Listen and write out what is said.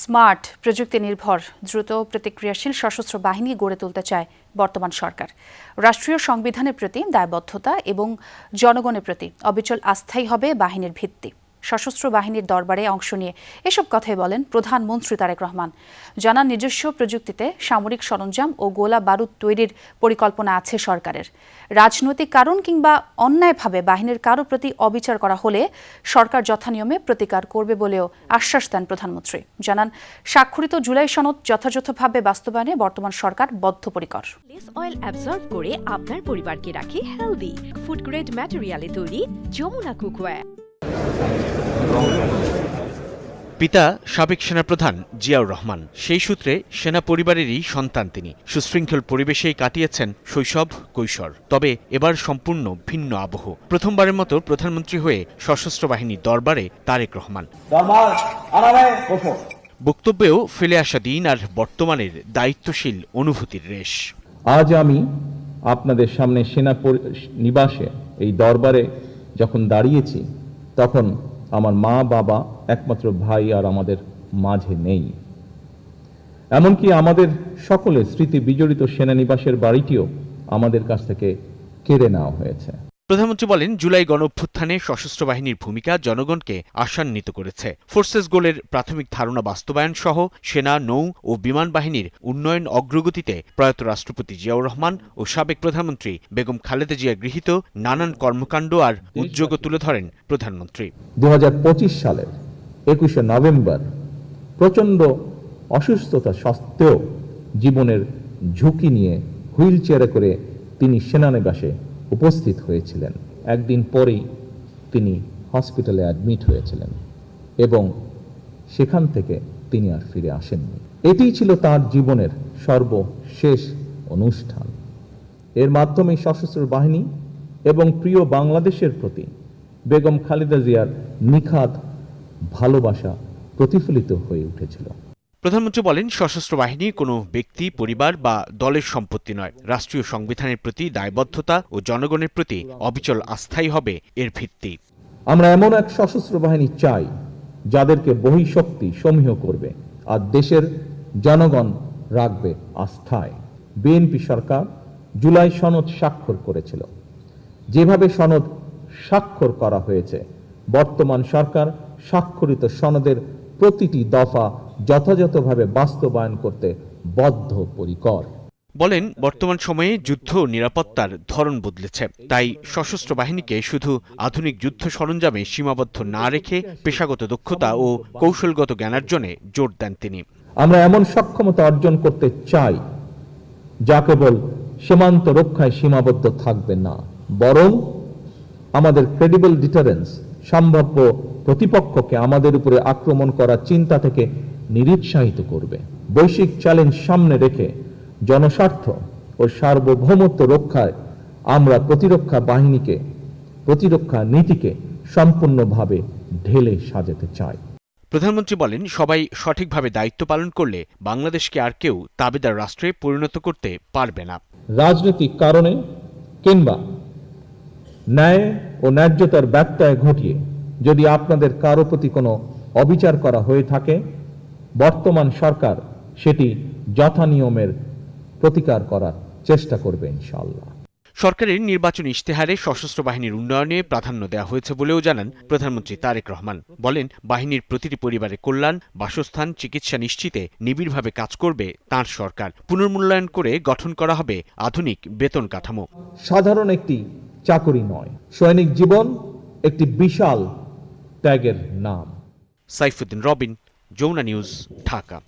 Smart, প্রযুক্তি নির্ভর, দ্রুত প্রতিক্রিয়াশীল সশস্ত্র বাহিনী গড়ে তুলতে চায় বর্তমান সরকার। রাষ্ট্রীয় সংবিধানের প্রতি দায়বদ্ধতা এবং জনগণের প্রতি অবিচল আস্থাই হবে বাহিনীর ভিত্তি। সশস্ত্র বাহিনীর দরবারে অংশ নিয়ে এসব কথাই বলেন প্রধানমন্ত্রী তারেক রহমান। জানান, নিজস্ব প্রযুক্তিতে সামরিক সরঞ্জাম ও গোলা বারুদ তৈরির পরিকল্পনা আছে সরকারের। রাজনৈতিক কারণ কিংবা অন্যায়ভাবে বাহিনীর কারো প্রতি অবিচার করা হলে সরকার যথানিয়মে প্রতিকার করবে বলেও আশ্বাস দেন প্রধানমন্ত্রী। জানান, স্বাক্ষরিত জুলাই সনদ যথাযথভাবে বাস্তবায়নে বর্তমান সরকার বদ্ধপরিকর। লেস অয়েল অ্যাবজর্ব করে আপনার পরিবারকে রাখে হেলদি। ফুড গ্রেড ম্যাটেরিয়ালে তৈরি যমুনা কুকওয়্যার। পিতা সাবেক সেনাপ্রধান জিয়াউর রহমান, সেই সূত্রে সেনা পরিবারেরই সন্তান তিনি। সুশৃঙ্খল পরিবেশেই কাটিয়েছেন শৈশব কৈশোর। তবে এবার সম্পূর্ণ ভিন্ন আবহ। প্রথমবারের মতো প্রধানমন্ত্রী হয়ে সশস্ত্র বাহিনীর দরবারে তারেক রহমান। বক্তব্যেও ফেলে আসা দিন আর বর্তমানের দায়িত্বশীল অনুভূতির রেশ। আজ আমি আপনাদের সামনে সেনা নিবাসে এই দরবারে যখন দাঁড়িয়েছি, তখন আমার মা বাবা, একমাত্র ভাই আর আমাদের মাঝে নেই। এমনকি আমাদের সকলের স্মৃতি বিজড়িত সেনানিবাসের বাড়িটিও আমাদের কাছ থেকে কেড়ে নেওয়া হয়েছে। প্রধানমন্ত্রী বলেন, জুলাই গণঅভ্যুত্থানে সশস্ত্র বাহিনীর ভূমিকা জনগণকে আশান্বিত করেছে। ফোর্সেস গোলের প্রাথমিক ধারণা বাস্তবায়ন সহ সেনা, নৌ ও বিমান বাহিনীর উন্নয়ন অগ্রগতিতে প্রয়াত রাষ্ট্রপতি জিয়াউর রহমান ও সাবেক প্রধানমন্ত্রী বেগম খালেদা জিয়া গৃহীত নানান কর্মকাণ্ড আর উদ্যোগও তুলে ধরেন প্রধানমন্ত্রী। 2025 সালের 21শে নভেম্বর প্রচণ্ড অসুস্থতা সত্ত্বেও জীবনের ঝুঁকি নিয়ে হুইল চেয়ারে করে তিনি সেনানিবাসে উপস্থিত হয়েছিলেন। একদিন পরেই তিনি হসপিটালে অ্যাডমিট হয়েছিলেন এবং সেখান থেকে তিনি আর ফিরে আসেননি। এটিই ছিল তার জীবনের সর্বশেষ অনুষ্ঠান। এর মাধ্যমে সশস্ত্র বাহিনী এবং প্রিয় বাংলাদেশের প্রতি বেগম খালেদা জিয়ার নিখাদ ভালোবাসা প্রতিফলিত হয়ে উঠেছিল। প্রধানমন্ত্রী বলেন, সশস্ত্র বাহিনী কোনো ব্যক্তি, পরিবার বা দলের সম্পত্তি নয়। রাষ্ট্রীয় সংবিধানের প্রতি দায়বদ্ধতা ও জনগণের প্রতি অবিচল আস্থাই হবে এর ভিত্তি। আমরা এমন এক সশস্ত্র বাহিনী চাই যাদেরকে বহিঃশক্তি সমীহ করবে আর দেশের জনগণ রাখবে আস্থায়। বিএনপি সরকার জুলাই সনদ স্বাক্ষর করেছিল। যেভাবে সনদ স্বাক্ষর করা হয়েছে, বর্তমান সরকার স্বাক্ষরিত সনদের প্রতিটি দফা যথাযথভাবে বাস্তবায়ন করতে বদ্ধপরিকর। বলেন, বর্তমান সময়ে যুদ্ধ ও নিরাপত্তার ধরন বদলেছে। তাই সশস্ত্র বাহিনীকে শুধু আধুনিক যুদ্ধ সরঞ্জামে সীমাবদ্ধ না রেখে পেশাগত দক্ষতা ও কৌশলগত জ্ঞানার্জনে জোর দেন তিনি। আমরা এমন সক্ষমতা অর্জন করতে চাই যা কেবল সীমান্ত রক্ষায় সীমাবদ্ধ থাকবে না, বরং আমাদের ক্রেডিবল ডিটারেন্স, সম্ভাব্য প্রতিপক্ষকে আমাদের উপরে আক্রমণ করার চিন্তা থেকে নিরুৎসাহিত করবে। বৈশ্বিক চ্যালেঞ্জ সামনে রেখে জনস্বার্থ ও সার্বভৌমত্ব রক্ষায় আমরা প্রতিরক্ষা নীতিকে সম্পূর্ণভাবে ঢেলে সাজাতে চাই। প্রধানমন্ত্রী বলেন, সবাই সঠিকভাবে দায়িত্ব পালন করলে বাংলাদেশকে আর কেউ তাবেদার রাষ্ট্রে পরিণত করতে পারবে না। রাজনৈতিক কারণে কিংবা ন্যায় ও ন্যায্যতার ব্যত্যয় ঘটিয়ে যদি আপনাদের কারো প্রতি কোনো অবিচার করা হয়ে থাকে, বর্তমান সরকার সেটি যথানিয়মের প্রতিকার করার চেষ্টা করবে ইনশাআল্লাহ। সরকারের নির্বাচনী ইশতেহারে সশস্ত্র বাহিনীর উন্নয়নে প্রাধান্য দেওয়া হয়েছে বলেও জানান প্রধানমন্ত্রী তারেক রহমান। বলেন, বাহিনীর প্রতিটি পরিবারের কল্যাণ, বাসস্থান, চিকিৎসা নিশ্চিতে নিবিড়ভাবে কাজ করবে তাঁর সরকার। পুনর্মূল্যায়ন করে গঠন করা হবে আধুনিক বেতন কাঠামো। সাধারণ একটি চাকরি নয়, সৈনিক জীবন একটি বিশাল ত্যাগের নাম। সাইফুদ্দিন রবিন, যমুনা নিউজ, ঢাকা।